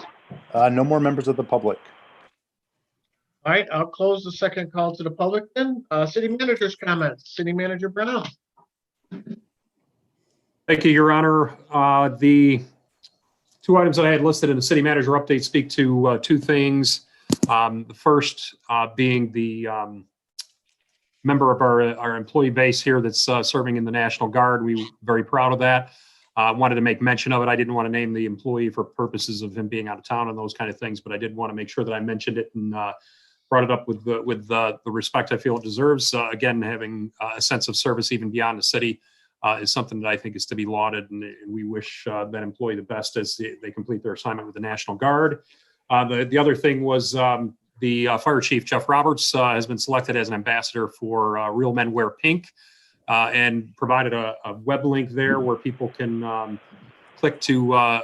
No more members of the public. All right, I'll close the second call to the public then. City manager's comments. City Manager Brown. Thank you, Your Honor. The two items that I had listed in the city manager update speak to two things. The first being the member of our employee base here that's serving in the National Guard. We're very proud of that. Wanted to make mention of it. I didn't want to name the employee for purposes of him being out of town and those kind of things, but I did want to make sure that I mentioned it and brought it up with the respect I feel it deserves. Again, having a sense of service even beyond the city is something that I think is to be lauded, and we wish that employee the best as they complete their assignment with the National Guard. The other thing was the Fire Chief, Jeff Roberts, has been selected as an ambassador for Real Men Wear Pink, and provided a web link there where people can click to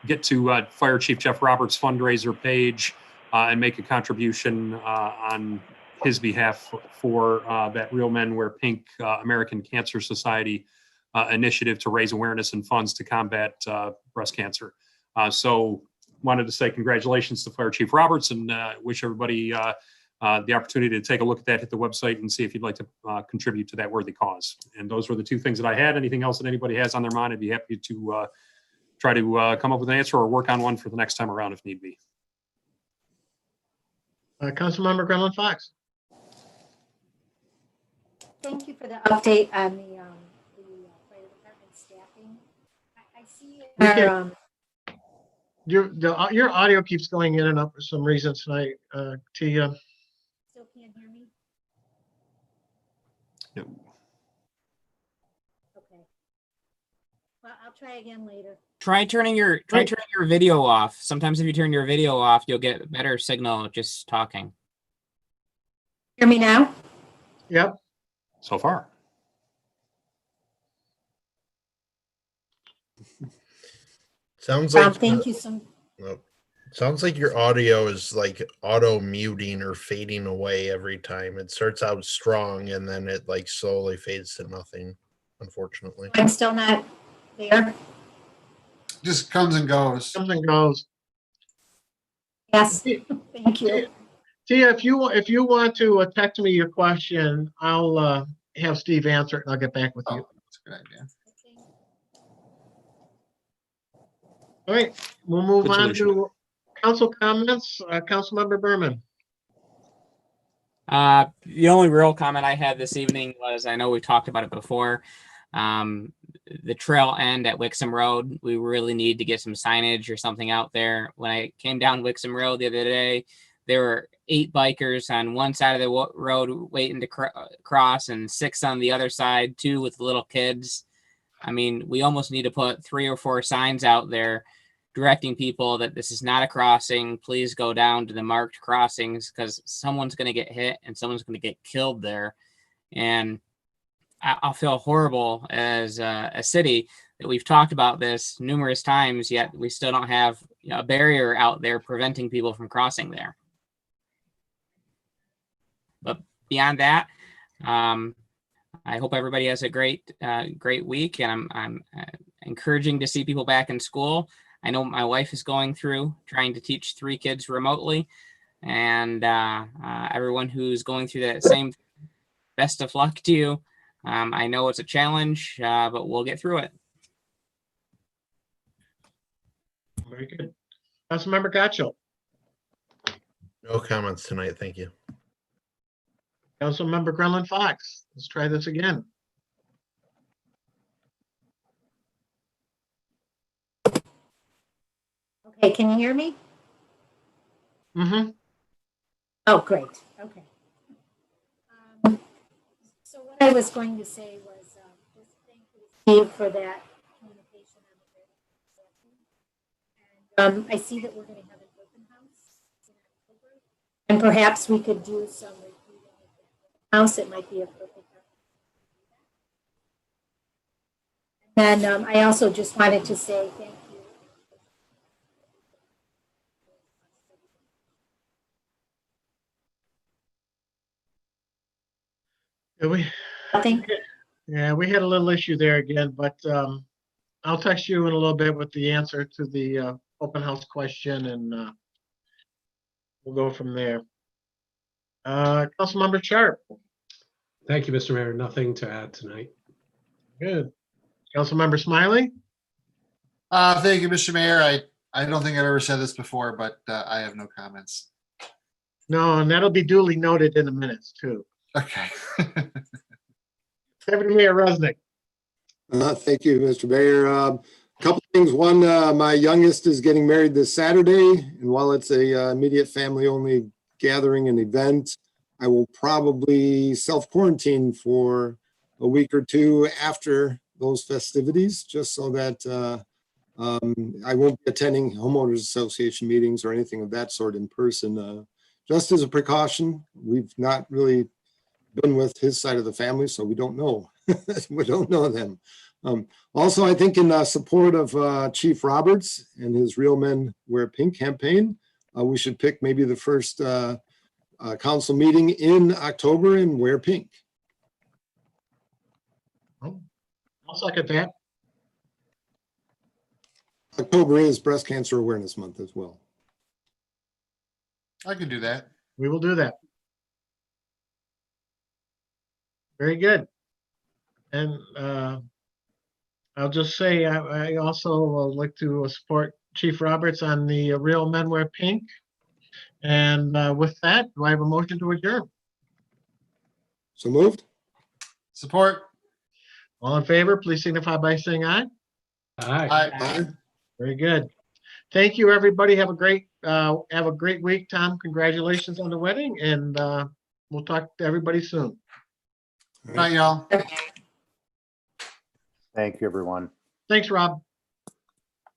get to Fire Chief Jeff Roberts' fundraiser page and make a contribution on his behalf for that Real Men Wear Pink American Cancer Society initiative to raise awareness and funds to combat breast cancer. So wanted to say congratulations to Fire Chief Roberts and wish everybody the opportunity to take a look at that, hit the website and see if you'd like to contribute to that worthy cause. And those were the two things that I had. Anything else that anybody has on their mind, I'd be happy to try to come up with an answer or work on one for the next time around if need be. Councilmember Gremlin Fox. Thank you for the update on the fire department staffing. I see Your audio keeps going in and out for some reason tonight, Tia. Still can't hear me? No. Okay. Well, I'll try again later. Try turning your video off. Sometimes if you turn your video off, you'll get better signal just talking. Hear me now? Yep. So far. Sounds like Thank you so. no. Sounds like your audio is like auto muting or fading away every time. It starts out strong and then it like slowly fades to nothing, unfortunately. I'm still not there. Just comes and goes. Comes and goes. Yes, thank you. Tia, if you want to text me your question, I'll have Steve answer it and I'll get back with you. That's a good idea. All right, we'll move Good on solution. to council comments. Councilmember Berman. The only real comment I had this evening was, I know we talked about it before, the trail end at Wixom Road. We really need to get some signage or something out there. When I came down Wixom Road the other day, there were 8 bikers on one side of the road waiting to cross and 6 on the other side, 2 with little kids. I mean, we almost need to put 3 or 4 signs out there directing people that this is not a crossing. Please go down to the marked crossings, because someone's going to get hit and someone's going to get killed there. And I'll feel horrible as a city that we've talked about this numerous times, yet we still don't have a barrier out there preventing people from crossing there. But beyond that, I hope everybody has a great week, and I'm encouraging to see people back in school. I know my wife is going through trying to teach 3 kids remotely, and everyone who's going through that same, best of luck to you. I know it's a challenge, but we'll get through it. Very good. Councilmember Gotcho. No comments tonight. Thank you. Councilmember Gremlin Fox. Let's try this again. Okay, can you hear me? Mm-hmm. Oh, great. Okay. So what I was going to say was just thank you, Steve, for that communication on the. I see that we're going to have an open house in October, and perhaps we could do some recruiting at the house. It might be a perfect opportunity. And then I also just wanted to say thank you. We had a little issue there again, but I'll text you in a little bit with the answer to the open house question, and we'll go from there. Councilmember Sharp. Thank you, Mr. Mayor. Nothing to add tonight. Good. Councilmember Smiley. Thank you, Mr. Mayor. I don't think I've ever said this before, but I have no comments. No, and that'll be duly noted in the minutes too. Okay. Deputy Mayor Resnick. Thank you, Mr. Mayor. A couple things. One, my youngest is getting married this Saturday, and while it's a immediate family-only gathering and event, I will probably self-quarantine for a week or 2 after those festivities, just so that I won't be attending homeowners association meetings or anything of that sort in person. Just as a precaution, we've not really been with his side of the family, so we don't know. We don't know them. Also, I think in support of Chief Roberts and his Real Men Wear Pink campaign, we should pick maybe the first council meeting in October and wear pink. I'll second that. October is Breast Cancer Awareness Month as well. I can do that. We will do that. Very good. And I'll just say I also would like to support Chief Roberts on the Real Men Wear Pink. And with that, do I have a motion to adjourn? So moved. Support. All in favor, please signify by saying aye. Aye. Aye. Very good. Thank you, everybody. Have a great week. Tom, congratulations on the wedding, and we'll talk to everybody soon. Bye, y'all. Thank you, everyone. Thanks, Rob.